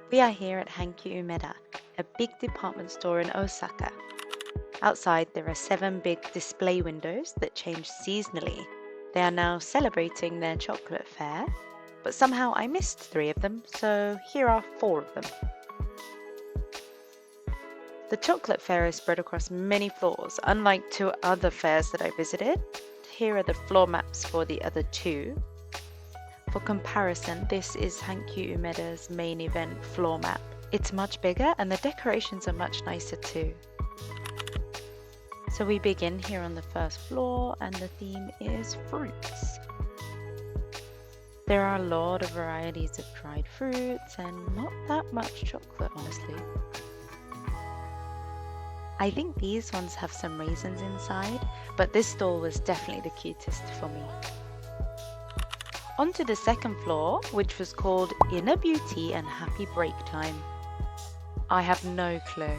We are here at Hankyu Umeda, a big department store in Osaka. Outside, there are 7 big display windows that change seasonally. They are now celebrating their chocolate fair, but somehow I missed 3 of them, so here are 4 of them. The chocolate fair is spread across many floors, unlike 2 other fairs that I visited. Here are the floor maps for the other 2. For comparison, this is Hankyu Umeda's main event floor map. It's much bigger and the decorations are much nicer too. So we begin here on the first floor and the theme is fruits. There are a lot of varieties of dried fruits and not that much chocolate, honestly. I think these ones have some raisins inside, but this stall was definitely the cutest for me. Onto the second floor, which was called Inner Beauty and Happy Break Time. I have no clue.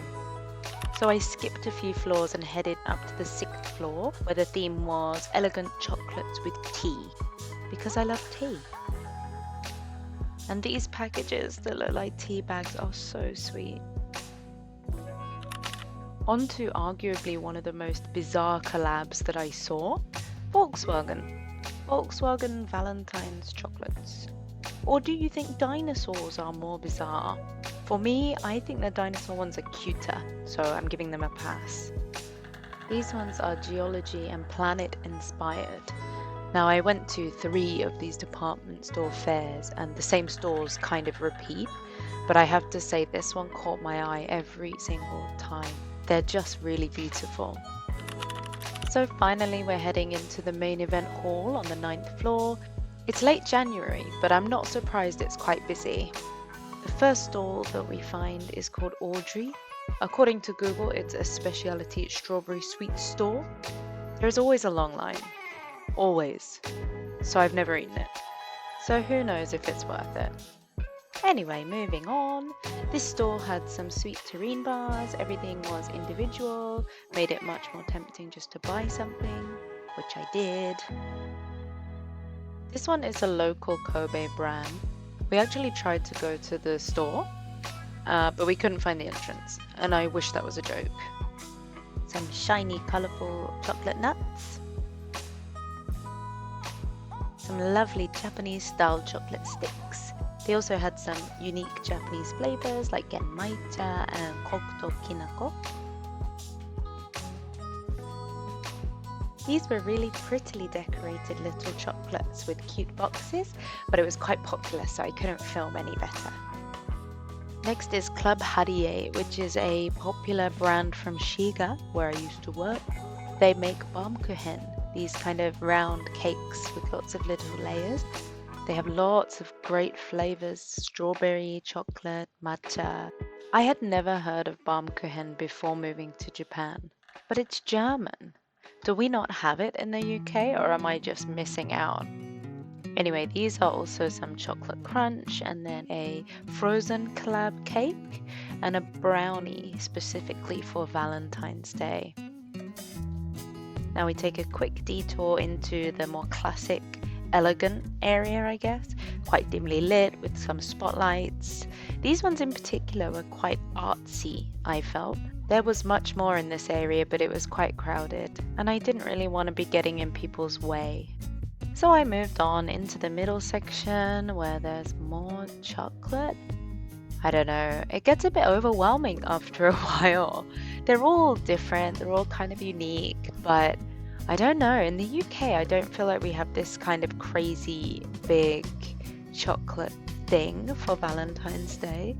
So I skipped a few floors and headed up to the 6th floor, where the theme was elegant chocolates with tea, because I love tea. And these packages that look like tea bags are so sweet. On to arguably one of the most bizarre collabs that I saw, Volkswagen Valentines chocolates. Or do you think dinosaurs are more bizarre? For me, I think the dinosaur ones are cuter, so I'm giving them a pass. These ones are geology and planet inspired. Now I went to 3 of these department store fairs and the same stores kind of repeat, but I have to say this one caught my eye every single time. They're just really beautiful. So finally we're heading into the main event hall on the 9th floor. It's late January, but I'm not surprised it's quite busy. The first stall that we find is called Audrey. According to Google, it's a specialty strawberry sweet store. There's always a long line. Always. So I've never eaten it. So who knows if it's worth it. Anyway, moving on. This store had some sweet terrine bars. Everything was individual, made it much more tempting just to buy something, which I did. This one is a local Kobe brand. We actually tried to go to the store, but we couldn't find the entrance, and I wish that was a joke. Some shiny, colourful chocolate nuts. Some lovely Japanese-style chocolate sticks. They also had some unique Japanese flavors like genmaicha and kokuto kinako. These were really prettily decorated little chocolates with cute boxes, but it was quite popular so I couldn't film any better. Next is Club Harie, which is a popular brand from Shiga, where I used to work. They make Baumkuchen, these kind of round cakes with lots of little layers. They have lots of great flavors, strawberry, chocolate, matcha. I had never heard of Baumkuchen before moving to Japan, but it's German. Do we not have it in the UK or am I just missing out? Anyway, these are also some chocolate crunch and then a frozen collab cake and a brownie specifically for Valentine's Day. Now we take a quick detour into the more classic elegant area, I guess, quite dimly lit with some spotlights. These ones in particular were quite artsy, I felt. There was much more in this area, but it was quite crowded, and I didn't really want to be getting in people's way. So I moved on into the middle section where there's more chocolate. I don't know, it gets a bit overwhelming after a while. They're all different, they're all kind of unique, but I don't know, in the UK I don't feel like we have this kind of crazy big chocolate thing for Valentine's Day.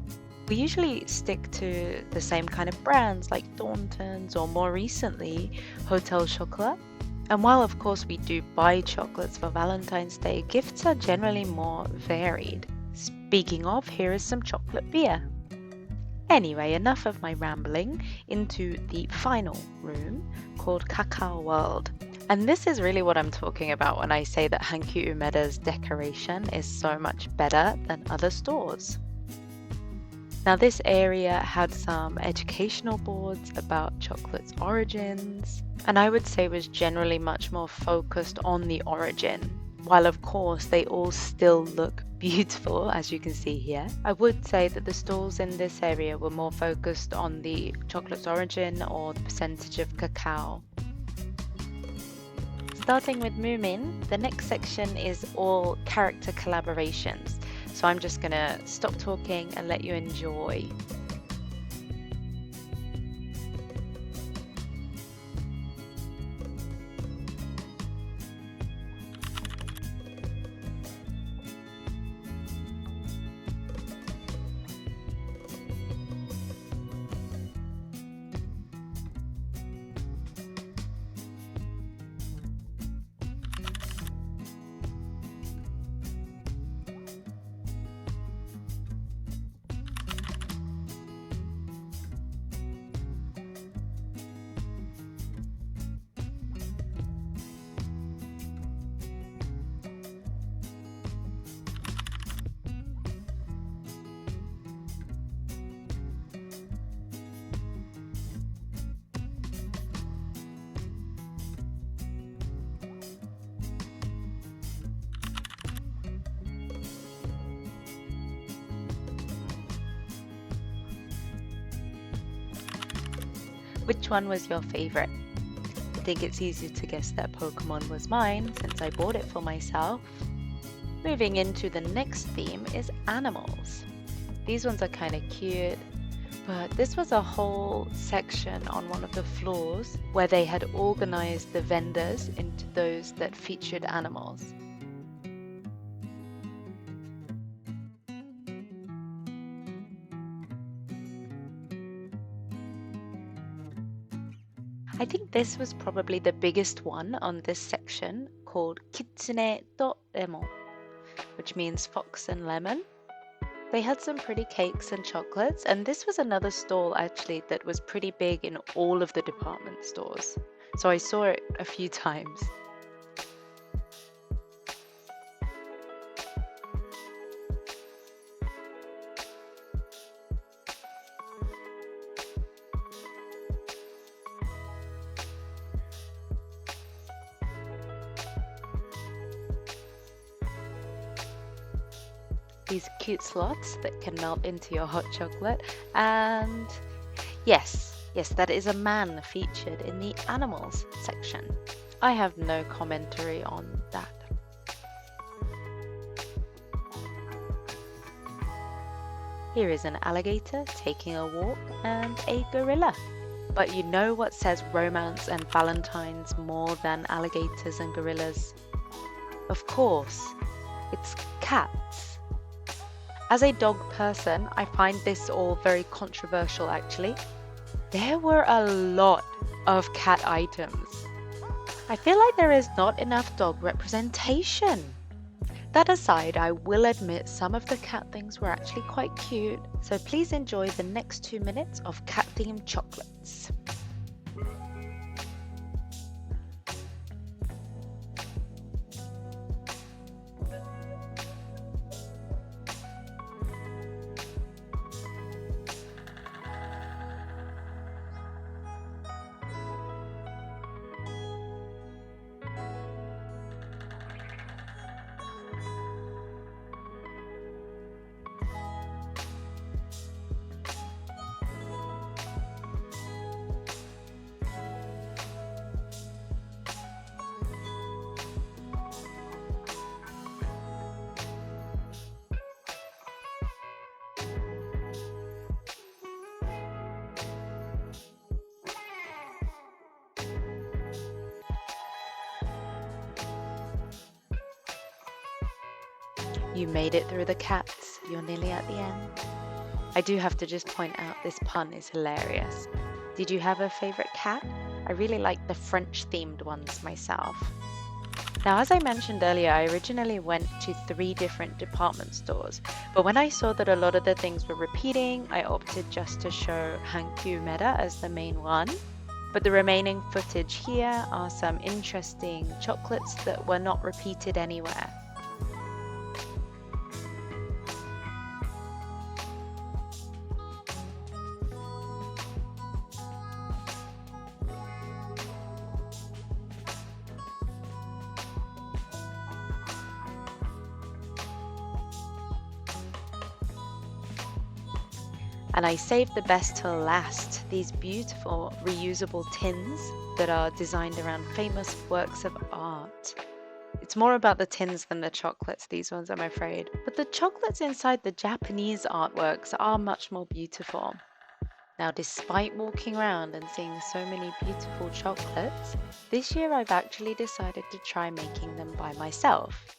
We usually stick to the same kind of brands like Thornton's or more recently Hotel Chocolat. And while of course we do buy chocolates for Valentine's Day, gifts are generally more varied. Speaking of, here is some chocolate beer. Anyway, enough of my rambling, into the final room called Cacao World. And this is really what I'm talking about when I say that Hankyu Umeda's decoration is so much better than other stores. Now this area had some educational boards about chocolate's origins, and I would say was generally much more focused on the origin, while of course they all still look beautiful, as you can see here. I would say that the stalls in this area were more focused on the chocolate's origin or the percentage of cacao. Starting with Moomin, the next section is all character collaborations. So I'm just gonna stop talking and let you enjoy. Which one was your favorite? I think it's easy to guess that Pokemon was mine since I bought it for myself. Moving into the next theme is animals. These ones are kind of cute, but this was a whole section on one of the floors where they had organized the vendors into those that featured animals. I think this was probably the biggest one on this section, called Kitsune to Lemon, which means fox and lemon. They had some pretty cakes and chocolates, and this was another stall actually that was pretty big in all of the department stores. So I saw it a few times. These cute slots that can melt into your hot chocolate, and yes, that is a man featured in the animals section. I have no commentary on that. Here is an alligator taking a walk and a gorilla. But you know what says romance and Valentines more than alligators and gorillas? Of course, it's cats. As a dog person, I find this all very controversial actually. There were a lot of cat items. I feel like there is not enough dog representation. That aside, I will admit some of the cat things were actually quite cute, so please enjoy the next 2 minutes of cat-themed chocolates. You made it through the cats. You're nearly at the end. I do have to just point out this pun is hilarious. Did you have a favorite cat? I really like the French themed ones myself. Now, as I mentioned earlier, I originally went to 3 different department stores, but when I saw that a lot of the things were repeating, I opted just to show Hankyu Meta as the main one. But the remaining footage here are some interesting chocolates that were not repeated anywhere. And I saved the best till last, these beautiful reusable tins that are designed around famous works of art. It's more about the tins than the chocolates, these ones, I'm afraid. But the chocolates inside the Japanese artworks are much more beautiful. Now, despite walking around and seeing so many beautiful chocolates, this year I've actually decided to try making them by myself.